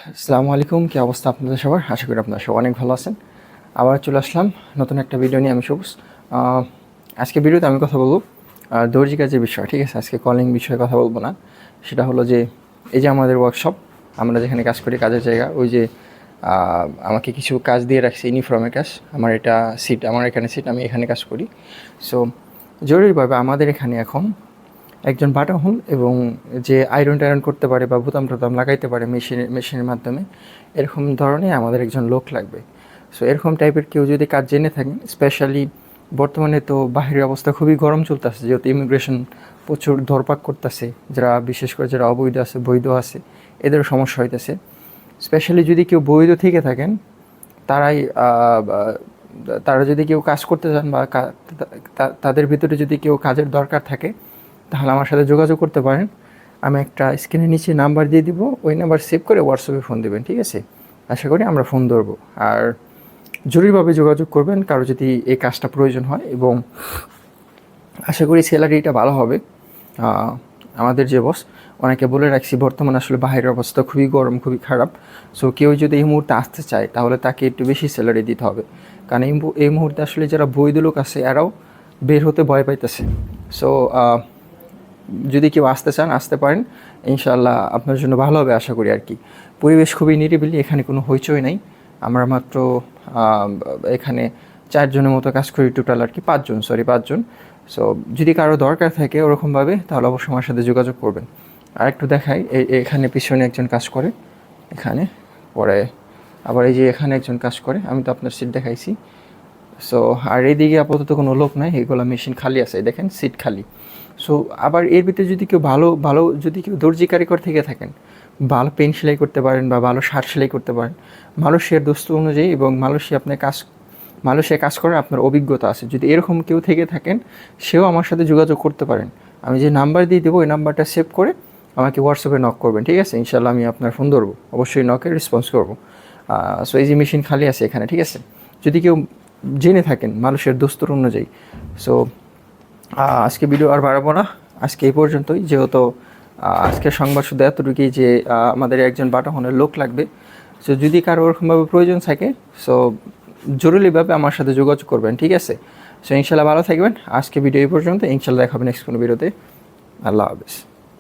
আসসালামু আলাইকুম, কী অবস্থা আপনাদের সবার? আশা করি আপনারা সবাই অনেক ভালো আছেন। আবার চলে আসলাম নতুন একটা ভিডিও নিয়ে। আমি সবুজ। আজকে ভিডিওতে আমি কথা বলবো দর্জি কাজের বিষয়, ঠিক আছে? আজকে কলিং বিষয়ে কথা বলবো না। সেটা হলো যে এই যে আমাদের ওয়ার্কশপ, আমরা যেখানে কাজ করি, কাজের জায়গা, ওই যে আমাকে কিছু কাজ দিয়ে রাখছে, ইউনিফর্মের কাজ। আমার এটা সিট, আমার এখানে সিট, আমি এখানে কাজ করি। সো জরুরিভাবে আমাদের এখানে এখন একজন বাটা হোল এবং যে আয়রন করতে পারে বা বোতাম টোতাম লাগাইতে পারে মেশিনের মাধ্যমে, এরকম ধরনের আমাদের একজন লোক লাগবে। সো এরকম টাইপের কেউ যদি কাজ জেনে থাকেন, স্পেশালি বর্তমানে তো বাহিরের অবস্থা খুবই গরম চলতেছে, যেহেতু ইমিগ্রেশন প্রচুর ধরপাক করতেছে, যারা বিশেষ করে যারা অবৈধ আছে, বৈধ আছে, এদেরও সমস্যা হইতেছে। স্পেশালি যদি কেউ বৈধ থেকে থাকেন, তারাই তারা যদি কেউ কাজ করতে চান বা তাদের ভিতরে যদি কেউ কাজের দরকার থাকে, তাহলে আমার সাথে যোগাযোগ করতে পারেন। আমি একটা স্ক্রিনের নিচে নাম্বার দিয়ে দিব, ওই নাম্বার সেভ করে হোয়াটসঅ্যাপে ফোন দেবেন, ঠিক আছে? আশা করি আমরা ফোন ধরবো। আর জরুরিভাবে যোগাযোগ করবেন কারো যদি এই কাজটা প্রয়োজন হয়, এবং আশা করি স্যালারিটা ভালো হবে। আমাদের যে বস, অনেকে বলে রাখছি, বর্তমানে আসলে বাইরের অবস্থা খুবই গরম, খুবই খারাপ। সো কেউ যদি এই মুহূর্তে আসতে চায়, তাহলে তাকে একটু বেশি স্যালারি দিতে হবে, কারণ এই মুহূর্তে আসলে যারা বৈধ লোক আছে, এরাও বের হতে ভয় পাইতেছে। সো যদি কেউ আসতে চান, আসতে পারেন, ইনশাআল্লাহ আপনার জন্য ভালো হবে আশা করি। আর কি, পরিবেশ খুবই নিরিবিলি, এখানে কোনো হইচই নাই। আমরা মাত্র এখানে 4 জনের মতো কাজ করি টোটাল, আর কি 5 জন, সরি 5 জন। সো যদি কারো দরকার থাকে ওরকমভাবে, তাহলে অবশ্যই আমার সাথে যোগাযোগ করবেন। আর একটু দেখাই, এখানে পিছনে একজন কাজ করে, এখানে পরে আবার এই যে এখানে একজন কাজ করে, আমি তো আপনার সিট দেখাইছি। সো আর এইদিকে আপাতত কোনো লোক নাই, এগুলো মেশিন খালি আছে, দেখেন সিট খালি। সো আবার এর ভিতরে যদি কেউ ভালো ভালো যদি কেউ দর্জি কারিগর থেকে থাকেন, ভালো পেন সেলাই করতে পারেন বা ভালো শার্ট সেলাই করতে পারেন, মালয়েশিয়ার দোস্ত অনুযায়ী, এবং মালয়েশিয়ায় কাজ করার আপনার অভিজ্ঞতা আছে, যদি এরকম কেউ থেকে থাকেন, সেও আমার সাথে যোগাযোগ করতে পারেন। আমি যে নাম্বার দিয়ে দেবো, ওই নাম্বারটা সেভ করে আমাকে হোয়াটসঅ্যাপে নক করবেন, ঠিক আছে? ইনশাল্লাহ আমি আপনার ফোন ধরবো, অবশ্যই নকে রেসপন্স করবো। সো এই যে মেশিন খালি আছে এখানে, ঠিক আছে? যদি কেউ জেনে থাকেন মানুষের দোস্তর অনুযায়ী। সো আজকে ভিডিও আর বাড়াবো না, আজকে এই পর্যন্তই। যেহেতু আজকের সংবাদ শুধু এতটুকুই যে আমাদের একজন বাটাহনের লোক লাগবে। সো যদি কারো ওরকমভাবে প্রয়োজন থাকে, সো জরুরিভাবে আমার সাথে যোগাযোগ করবেন, ঠিক আছে? সো ইনশাল্লাহ ভালো থাকবেন। আজকে ভিডিও এই পর্যন্ত, ইনশাল্লাহ দেখা হবে নেক্সট কোনো ভিডিওতে। আল্লাহ হাফেজ।